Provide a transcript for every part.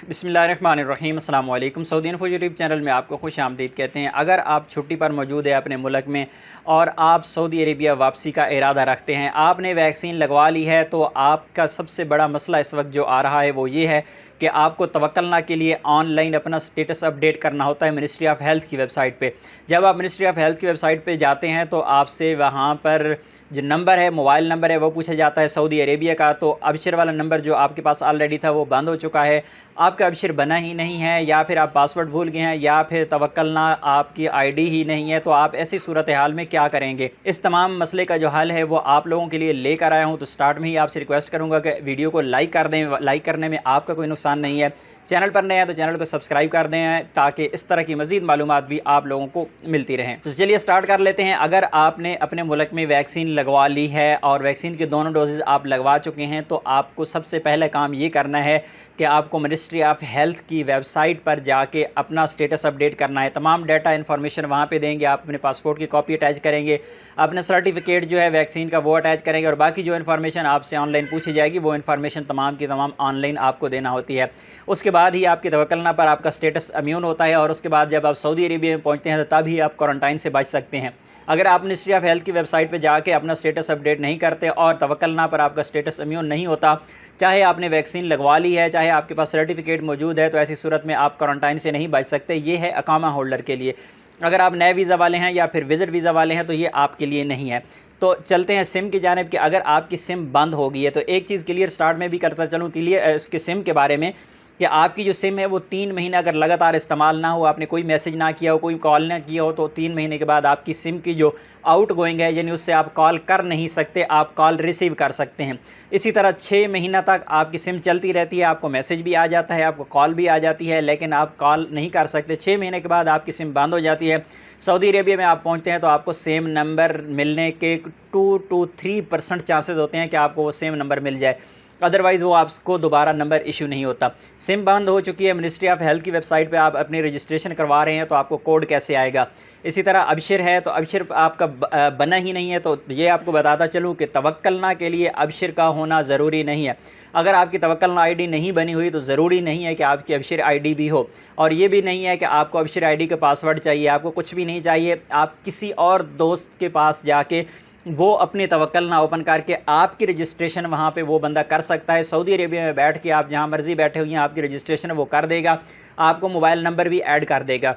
बिस्मिल्लाहिर्रहमानिर्रहीम अस्सलाम वालेकुम। सऊदी इन्फो यूट्यूब चैनल में आपको खुश आमदीद कहते हैं। अगर आप छुट्टी पर मौजूद है अपने मुल्क में और आप सऊदी अरेबिया वापसी का इरादा रखते हैं, आपने वैक्सीन लगवा ली है, तो आपका सबसे बड़ा मसला इस वक्त जो आ रहा है वो ये है कि आपको तवक्लना के लिए ऑनलाइन अपना स्टेटस अपडेट करना होता है मिनिस्ट्री ऑफ़ हेल्थ की वेबसाइट पे। जब आप मिनिस्ट्री ऑफ़ हेल्थ की वेबसाइट पे जाते हैं तो आपसे वहाँ पर जो नंबर है, मोबाइल नंबर है, वो पूछा जाता है सऊदी अरेबिया का। तो अबशर वाला नंबर जो आपके पास ऑलरेडी था वो बंद हो चुका है, आपका अबशर बना ही नहीं है, या फिर आप पासवर्ड भूल गए हैं, या फिर तवक्लना आपकी आईडी ही नहीं है। तो आप ऐसी सूरत हाल में क्या करेंगे? इस तमाम मसले का जो हल है वो आप लोगों के लिए लेकर आया हूँ। तो स्टार्ट में ही आपसे रिक्वेस्ट करूँगा कि वीडियो को लाइक कर दें। लाइक करने में आपका कोई नुकसान नहीं है। चैनल पर नए हैं तो चैनल को सब्सक्राइब कर दें ताकि इस तरह की मज़ीद मालूमात भी आप लोगों को मिलती रहें। तो चलिए स्टार्ट कर लेते हैं। अगर आपने अपने मुल्क में वैक्सीन लगवा ली है और वैक्सीन के दोनों डोजेज़ आप लगवा चुके हैं, तो आपको सबसे पहले काम ये करना है कि आपको मिनिस्ट्री ऑफ़ हेल्थ की वेबसाइट पर जाके अपना स्टेटस अपडेट करना है। तमाम डाटा इन्फॉर्मेशन वहाँ पे देंगे। आप अपने पासपोर्ट की कॉपी अटैच करेंगे, अपना सर्टिफिकेट जो है वैक्सीन का वो अटैच करेंगे, और बाकी जो इन्फॉर्मेशन आपसे ऑनलाइन पूछी जाएगी वो इन्फॉर्मेशन तमाम की तमाम ऑनलाइन आपको देना होती है। उसके बाद ही आपकी तवक्लना पर आपका स्टेटस इम्यून होता है, और उसके बाद जब आप सऊदी अरेबिया में पहुँचते हैं तो तभी आप क्वारंटाइन से बच सकते हैं। अगर आप मिनिस्ट्री ऑफ़ हेल्थ की वेबसाइट पे जाके अपना स्टेटस अपडेट नहीं करते और तवक्लना पर आपका स्टेटस इम्यून नहीं होता, चाहे आपने वैक्सीन लगवा ली है, चाहे आपके पास सर्टिफिकेट मौजूद है, तो ऐसी सूरत में आप क्वारंटाइन से नहीं बच सकते। ये है अकामा होल्डर के लिए। अगर आप नए वीज़ा वाले हैं या फिर विज़िट वीज़ा वाले हैं तो ये आपके लिए नहीं है। तो चलते हैं सिम की जानिब कि अगर आपकी सिम बंद हो गई है, तो एक चीज़ क्लियर स्टार्ट में भी करता चलूँ क्लियर इसके सिम के बारे में, कि आपकी जो सिम है वो 3 महीने अगर लगातार इस्तेमाल ना हो, आपने कोई मैसेज ना किया हो, कोई कॉल ना किया हो, तो 3 महीने के बाद आपकी सिम की जो आउट गोइंग है, यानी उससे आप कॉल कर नहीं सकते, आप कॉल रिसीव कर सकते हैं। इसी तरह 6 महीना तक आपकी सिम चलती रहती है, आपको मैसेज भी आ जाता है, आपको कॉल भी आ जाती है, लेकिन आप कॉल नहीं कर सकते। 6 महीने के बाद आपकी सिम बंद हो जाती है। सऊदी अरेबिया में आप पहुँचते हैं तो आपको सेम नंबर मिलने के 2 to 3% चांसेस होते हैं कि आपको वो सेम नंबर मिल जाए, अदरवाइज़ वो आपको दोबारा नंबर इशू नहीं होता। सिम बंद हो चुकी है, मिनिस्ट्री ऑफ़ हेल्थ की वेबसाइट पे आप अपनी रजिस्ट्रेशन करवा रहे हैं तो आपको कोड कैसे आएगा? इसी तरह अबशर है, तो अबशर आपका बना ही नहीं है, तो ये आपको बताता चलूँ कि तवक्लना के लिए अबशर का होना ज़रूरी नहीं है। अगर आपकी तवक्लना आईडी नहीं बनी हुई तो ज़रूरी नहीं है कि आपकी अबशर आईडी भी हो, और ये भी नहीं है कि आपको अबशर आईडी का पासवर्ड चाहिए। आपको कुछ भी नहीं चाहिए। आप किसी और दोस्त के पास जाके वो अपनी तवक्लना ओपन करके आपकी रजिस्ट्रेशन वहाँ पे वो बंदा कर सकता है। सऊदी अरेबिया में बैठ के आप जहाँ मर्ज़ी बैठे हुए हैं, आपकी रजिस्ट्रेशन वो कर देगा, आपको मोबाइल नंबर भी ऐड कर देगा।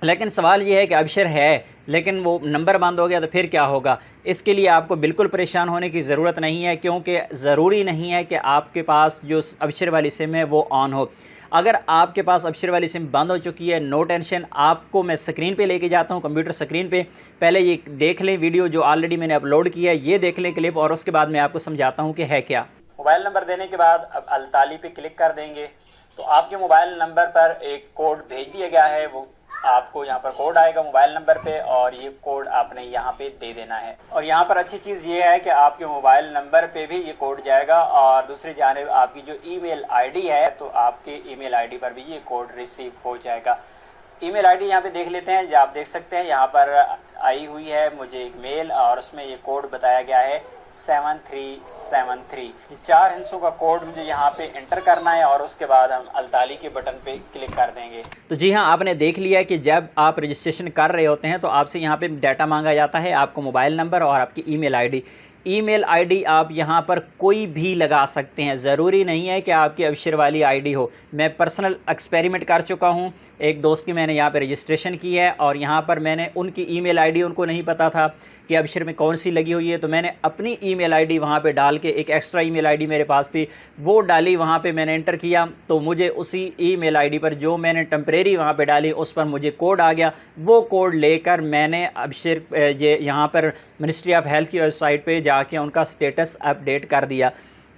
लेकिन सवाल ये है कि अबशर है लेकिन वो नंबर बंद हो गया तो फिर क्या होगा? इसके लिए आपको बिल्कुल परेशान होने की ज़रूरत नहीं है, क्योंकि ज़रूरी नहीं है कि आपके पास जो अबशर वाली सिम है वो ऑन हो। अगर आपके पास अबशर वाली सिम बंद हो चुकी है, नो टेंशन, आपको मैं स्क्रीन पे लेके जाता हूँ, कंप्यूटर स्क्रीन पे। पहले ये देख लें वीडियो जो ऑलरेडी मैंने अपलोड किया है, ये देख लें क्लिप, और उसके बाद मैं आपको समझाता हूँ कि है क्या। मोबाइल नंबर देने के बाद अब अलताली पे क्लिक कर देंगे तो आपके मोबाइल नंबर पर एक कोड भेज दिया गया है। वो आपको यहाँ पर कोड आएगा मोबाइल नंबर पे, और ये कोड आपने यहाँ पे दे देना है। और यहाँ पर अच्छी चीज़ ये है कि आपके मोबाइल नंबर पे भी ये कोड जाएगा, और दूसरी जानिब आपकी जो ईमेल आईडी है तो आपके ईमेल आईडी पर भी ये कोड रिसीव हो जाएगा। ईमेल आईडी यहाँ पे देख लेते हैं। जो आप देख सकते हैं यहाँ पर आई हुई है मुझे एक मेल, और उसमें ये कोड बताया गया है 7373। ये 4 हिस्सों का कोड मुझे यहाँ पे एंटर करना है, और उसके बाद हम अलताली के बटन पे क्लिक कर देंगे। तो जी हाँ, आपने देख लिया कि जब आप रजिस्ट्रेशन कर रहे होते हैं तो आपसे यहाँ पे डाटा मांगा जाता है, आपको मोबाइल नंबर और आपकी ईमेल आईडी। ईमेल आईडी आप यहाँ पर कोई भी लगा सकते हैं, ज़रूरी नहीं है कि आपकी अबशर वाली आईडी हो। मैं पर्सनल एक्सपेरिमेंट कर चुका हूँ, एक दोस्त की मैंने यहाँ पे रजिस्ट्रेशन की है, और यहाँ पर मैंने उनकी ईमेल आईडी, उनको नहीं पता था कि अबशर में कौन सी लगी हुई है, तो मैंने अपनी ईमेल आईडी वहाँ पे डाल के, एक एक्स्ट्रा ईमेल आईडी मेरे पास थी वो डाली, वहाँ पे मैंने एंटर किया, तो मुझे उसी ईमेल आईडी पर जो मैंने टेम्परेरी वहाँ पे डाली उस पर मुझे कोड आ गया। वो कोड लेकर मैंने अबशर ये यहाँ पर मिनिस्ट्री ऑफ़ हेल्थ की वेबसाइट पर जाके उनका स्टेटस अपडेट कर दिया।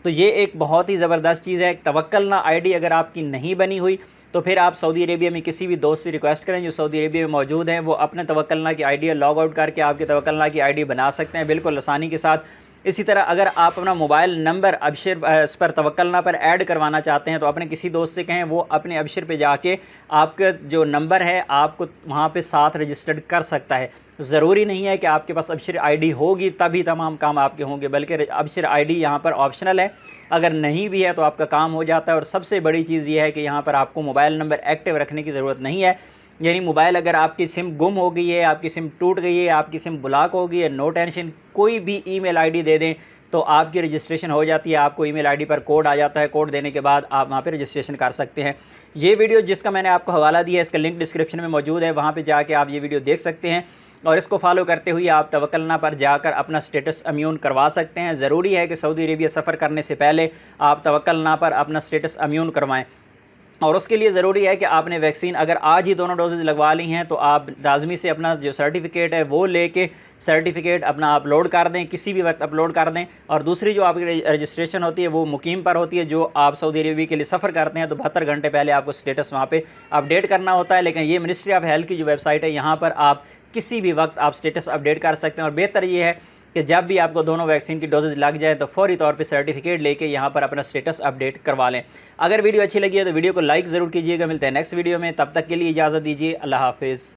तो ये एक बहुत ही ज़बरदस्त चीज़ है। तवक्लना आईडी अगर आपकी नहीं बनी हुई तो फिर आप सऊदी अरेबिया में किसी भी दोस्त से रिक्वेस्ट करें जो सऊदी अरेबिया में मौजूद हैं, वो अपने तवक्लना की आईडी लॉग आउट करके आपकी तवक्लना की आईडी बना सकते हैं बिल्कुल आसानी के साथ। इसी तरह अगर आप अपना मोबाइल नंबर अबशर इस पर तवक्कलना पर ऐड करवाना चाहते हैं तो अपने किसी दोस्त से कहें वो अपने अबशर पे जाके आपका जो नंबर है आपको वहाँ पे साथ रजिस्टर्ड कर सकता है। ज़रूरी नहीं है कि आपके पास अबशर आईडी होगी तभी तमाम काम आपके होंगे, बल्कि अबशर आईडी यहाँ पर ऑप्शनल है, अगर नहीं भी है तो आपका काम हो जाता है। और सबसे बड़ी चीज़ ये है कि यहाँ पर आपको मोबाइल नंबर एक्टिव रखने की ज़रूरत नहीं है। यानी मोबाइल अगर आपकी सिम गुम हो गई है, आपकी सिम टूट गई है, आपकी सिम ब्लॉक हो गई है, नो टेंशन, कोई भी ईमेल आईडी दे दें तो आपकी रजिस्ट्रेशन हो जाती है। आपको ईमेल आईडी पर कोड आ जाता है, कोड देने के बाद आप वहाँ पे रजिस्ट्रेशन कर सकते हैं। ये वीडियो जिसका मैंने आपको हवाला दिया है इसका लिंक डिस्क्रिप्शन में मौजूद है, वहाँ पे जाके आप ये वीडियो देख सकते हैं और इसको फॉलो करते हुए आप तवक्कलना पर जाकर अपना स्टेटस इम्यून करवा सकते हैं। ज़रूरी है कि सऊदी अरेबिया सफ़र करने से पहले आप तवक्कलना पर अपना स्टेटस इम्यून करवाएँ और उसके लिए ज़रूरी है कि आपने वैक्सीन अगर आज ही दोनों डोजेज़ लगवा ली हैं तो आप लाजमी से अपना जो सर्टिफिकेट है वो लेके सर्टिफिकेट अपना अपलोड कर दें, किसी भी वक्त अपलोड कर दें। और दूसरी जो आपकी रजिस्ट्रेशन होती है वो मुकीम पर होती है, जो आप सऊदी अरेबिया के लिए सफ़र करते हैं तो 72 घंटे पहले आपको स्टेटस वहाँ पे अपडेट करना होता है। लेकिन ये मिनिस्ट्री ऑफ हेल्थ की जो वेबसाइट है यहाँ पर आप किसी भी वक्त आप स्टेटस अपडेट कर सकते हैं। और बेहतर ये है कि जब भी आपको दोनों वैक्सीन की डोजेज लग जाए तो फौरी तौर पे सर्टिफिकेट लेके यहाँ पर अपना स्टेटस अपडेट करवा लें। अगर वीडियो अच्छी लगी है तो वीडियो को लाइक ज़रूर कीजिएगा। मिलते हैं नेक्स्ट वीडियो में, तब तक के लिए इजाज़त दीजिए। अल्लाह हाफिज़।